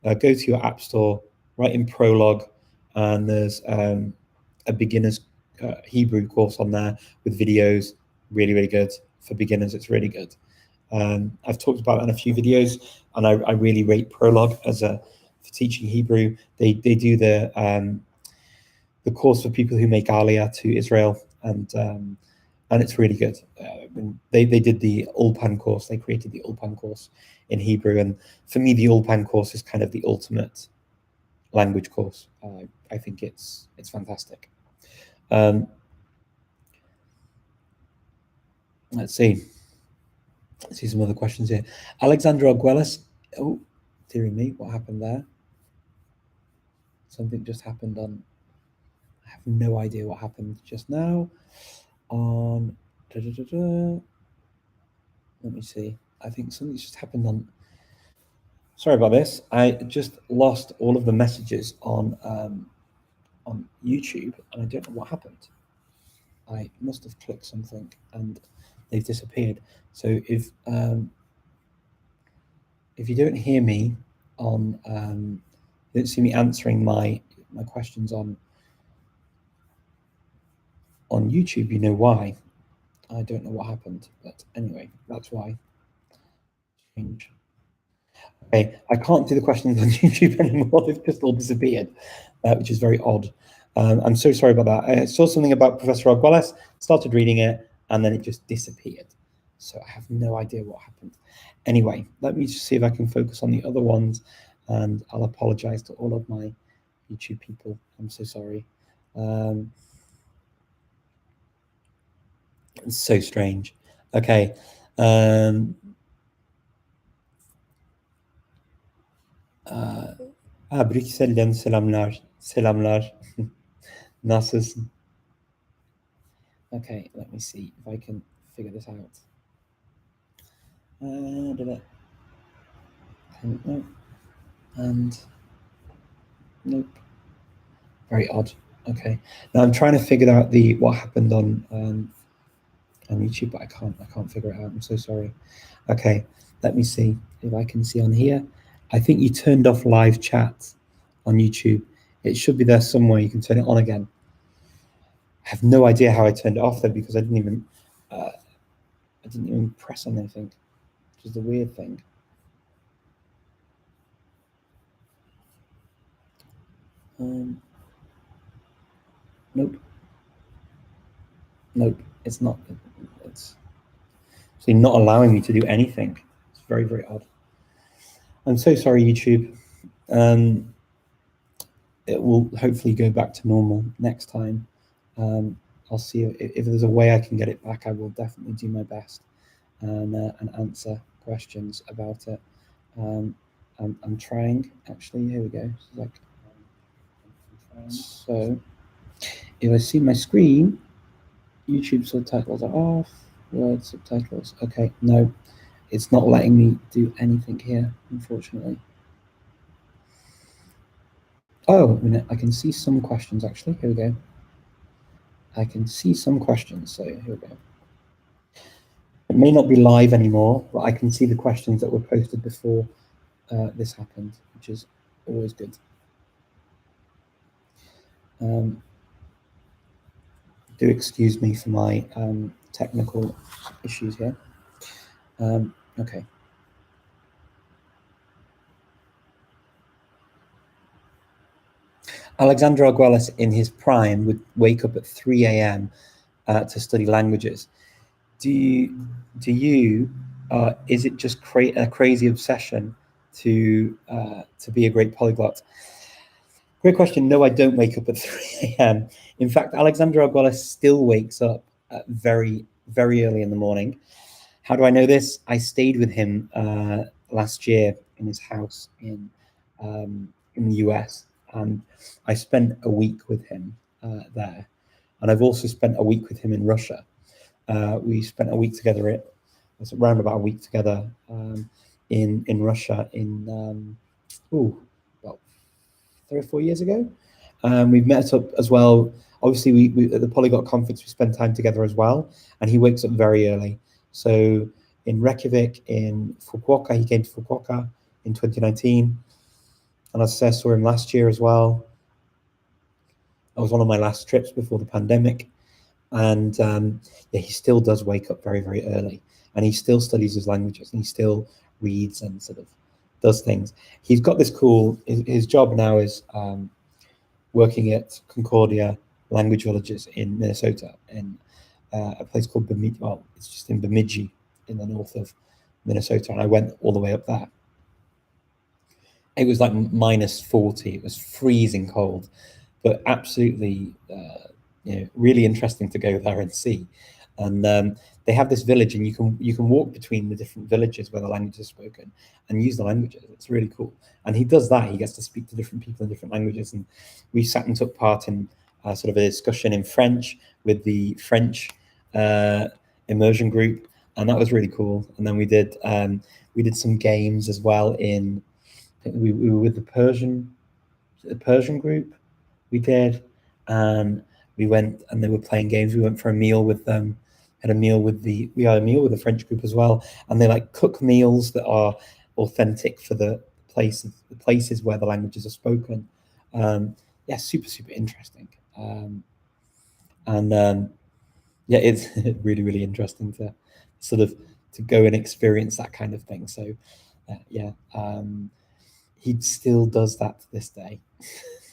go to your app store, write in prologue, and there's a beginner's Hebrew course on there with videos. Really, really good for beginners. It's really good. I've talked about it in a few videos, and I really rate prologue for teaching Hebrew. They do the course for people who make Aliyah to Israel, and it's really good. They did the Ulpan course. They created the Ulpan course in Hebrew, and for me, the Ulpan course is kind of the ultimate language course. I think it's fantastic. Let's see some other questions here. Alexandra Arguelles. Oh, dearie me, what happened there? Something just happened on. I have no idea what happened just now. On. Let me see. I think something just happened on. Sorry about this. I just lost all of the messages on YouTube, and I don't know what happened. I must have clicked something and they've disappeared. So if you don't hear me on, you don't see me answering my questions on YouTube, you know why. I don't know what happened, but anyway, that's why. Change. Okay, I can't do the questions on YouTube anymore. They've just all disappeared, which is very odd. I'm so sorry about that. I saw something about Professor Arguelles, started reading it, and then it just disappeared. So I have no idea what happened. Anyway, let me just see if I can focus on the other ones, and I'll apologize to all of my YouTube people. I'm so sorry. It's so strange. Okay. Brüksel'den selamlar. Selamlar. Nasılsın? Okay, let me see if I can figure this out. Nope. And nope. Very odd. Okay. Now I'm trying to figure out what happened on YouTube, but I can't figure it out. I'm so sorry. Okay, let me see if I can see on here. I think you turned off live chat on YouTube. It should be there somewhere. You can turn it on again. I have no idea how I turned it off though, because I didn't even press on anything, which is the weird thing. Nope, it's not. It's actually not allowing me to do anything. It's very, very odd. I'm so sorry, YouTube. It will hopefully go back to normal next time. I'll see if there's a way I can get it back. I will definitely do my best and answer questions about it. I'm trying, actually. Here we go. So if I see my screen, YouTube subtitles are off, word subtitles. Okay, no, it's not letting me do anything here, unfortunately. Oh, a minute, I can see some questions actually. Here we go. I can see some questions, so here we go. It may not be live anymore, but I can see the questions that were posted before this happened, which is always good. Do excuse me for my technical issues here. Okay. Alexander Arguelles in his prime would wake up at 3 a.m. To study languages. Do you is it just a crazy obsession to be a great polyglot? Great question. No, I don't wake up at 3 a.m. In fact, Alexander Arguelles still wakes up very, very early in the morning. How do I know this? I stayed with him last year in his house in the US, and I spent a week with him there. And I've also spent a week with him in Russia. We spent a week together. It was around about a week together in Russia in about 3 or 4 years ago. We've met up as well. Obviously, we at the Polyglot conference we spend time together as well. And he wakes up very early. So in Reykjavik, in Fukuoka, he came to Fukuoka in 2019, and I saw him last year as well. That was one of my last trips before the pandemic. And yeah, he still does wake up very, very early, and he still studies his languages, and he still reads and sort of does things. He's got this cool. His job now is working at Concordia Language Villages in Minnesota, in a place called Bemidji. Well, it's just in Bemidji, in the north of Minnesota, and I went all the way up there. It was like -40. It was freezing cold, but absolutely, really interesting to go there and see. And they have this village, and you can walk between the different villages where the language is spoken and use the languages. It's really cool. And he does that. He gets to speak to different people in different languages. And we sat and took part in sort of a discussion in French with the French immersion group, and that was really cool. And then we did some games as well. We were with the Persian group. We did, and we went and they were playing games. We went for a meal with them. Had a meal with the French group as well, and they like cook meals that are authentic for the places where the languages are spoken. Yeah, super interesting. Yeah, it's really, really interesting to sort of to go and experience that kind of thing. So yeah, he still does that to this day.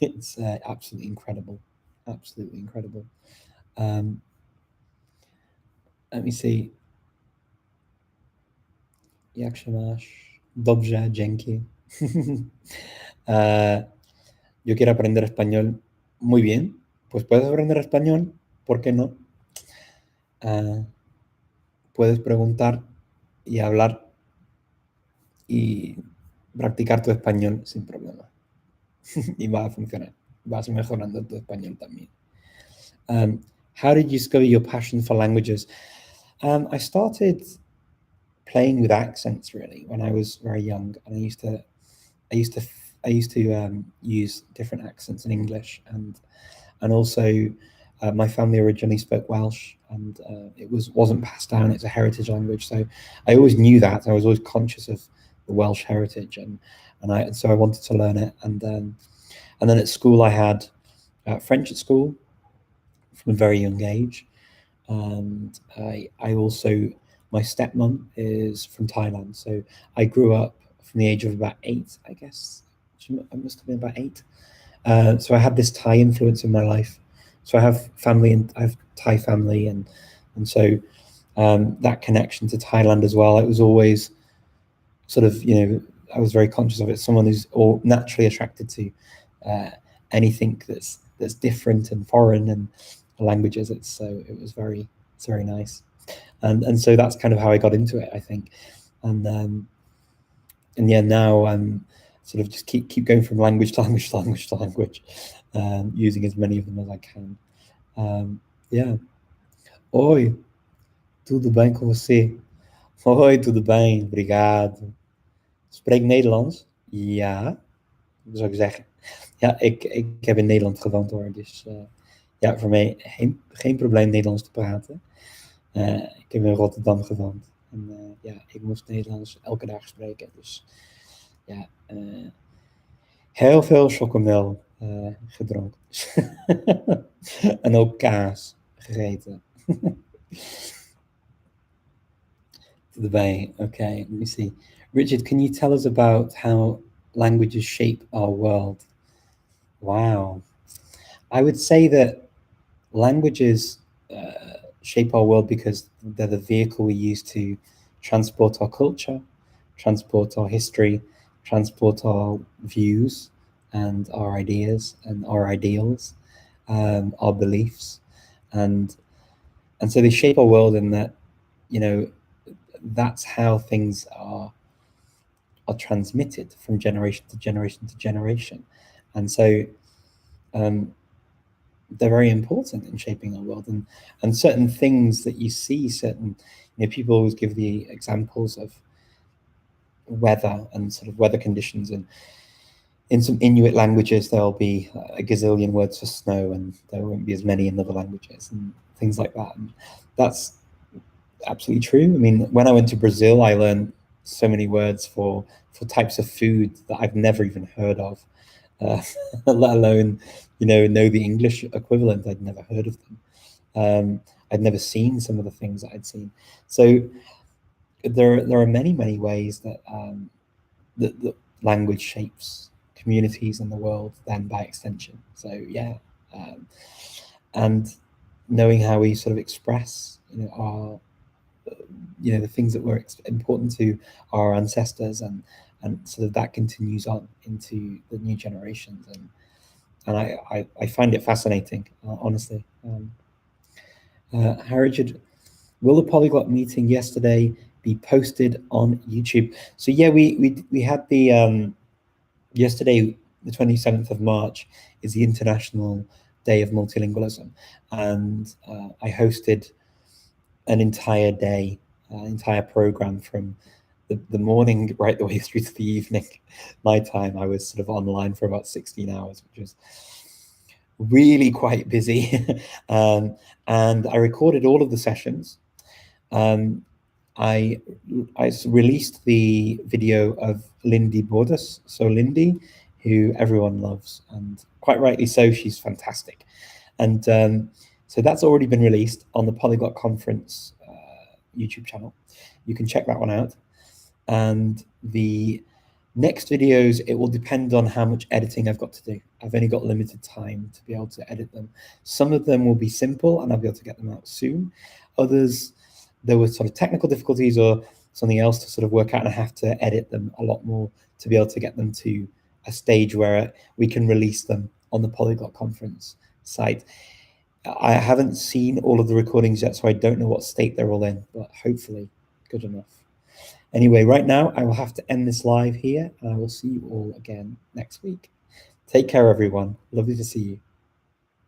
It's absolutely incredible. Absolutely incredible. Let me see. Jak się masz? Dobrze, dzięki. Yo quiero aprender español muy bien. pues puedes aprender español, ¿por qué no? Puedes preguntar y hablar y practicar tu español sin problema. Y va a funcionar. Vas mejorando tu español también. How did you discover your passion for languages? I started playing with accents really when I was very young, and I used to use different accents in English, and also my family originally spoke Welsh, and it wasn't passed down. It's a heritage language, so I always knew that. I was always conscious of the Welsh heritage, and so I wanted to learn it. And then at school I had French at school from a very young age, and I also, my stepmom is from Thailand, so I grew up from the age of about 8, I guess. I must have been about 8. So I had this Thai influence in my life. So I have family, and I have Thai family, and so that connection to Thailand as well. It was always sort of, I was very conscious of it. Someone who's all naturally attracted to anything that's different and foreign and languages. It's very nice, and so that's kind of how I got into it, I think, and yeah, now I'm sort of just keep going from language to language to language to language, using as many of them as I can. Yeah. Oi, tudo bem com você? Oi, tudo bem, obrigado. Spreek Nederlands? Ja, zou ik zeggen. Ja, ik heb in Nederland gewoond hoor, dus ja, voor mij geen probleem Nederlands te praten. Ik heb in Rotterdam gewoond en ja, ik moest Nederlands elke dag spreken, dus ja, heel veel chocomel gedronken. En ook kaas gegeten. Okay, let me see. Richard, can you tell us about how languages shape our world? Wow. I would say that languages shape our world because they're the vehicle we use to transport our culture, transport our history, transport our views and our ideas and our ideals, our beliefs, and so they shape our world in that, that's how things are transmitted from generation to generation to generation, and so they're very important in shaping our world, and certain things that you see, people always give the examples of weather and sort of weather conditions, and in some Inuit languages there'll be a gazillion words for snow and there won't be as many in other languages and things like that, and that's absolutely true. I mean, when I went to Brazil, I learned so many words for types of food that I've never even heard of, let alone, know the English equivalent. I'd never heard of them. I'd never seen some of the things that I'd seen. So there are many ways that that language shapes communities in the world, then by extension. So yeah, and knowing how we sort of express, our the things that were important to our ancestors, and sort of that continues on into the new generations, and I find it fascinating, honestly. Richard, will the polyglot meeting yesterday be posted on YouTube? So yeah, we had the yesterday, the 27th of March, is the International Day of Multilingualism, and I hosted an entire day, entire program from the morning right the way through to the evening. My time, I was sort of online for about 16 hours, which was really quite busy. And I recorded all of the sessions. I released the video of Lindy Bordas, so Lindy, who everyone loves, and quite rightly so. She's fantastic, and so that's already been released on the Polyglot Conference YouTube channel. You can check that one out. And the next videos, it will depend on how much editing I've got to do. I've only got limited time to be able to edit them. Some of them will be simple and I'll be able to get them out soon. Others, there were sort of technical difficulties or something else to sort of work out, and I have to edit them a lot more to be able to get them to a stage where we can release them on the Polyglot Conference site. I haven't seen all of the recordings yet, so I don't know what state they're all in, but hopefully good enough. Anyway, right now I will have to end this live here, and I will see you all again next week. Take care, everyone. Lovely to see you.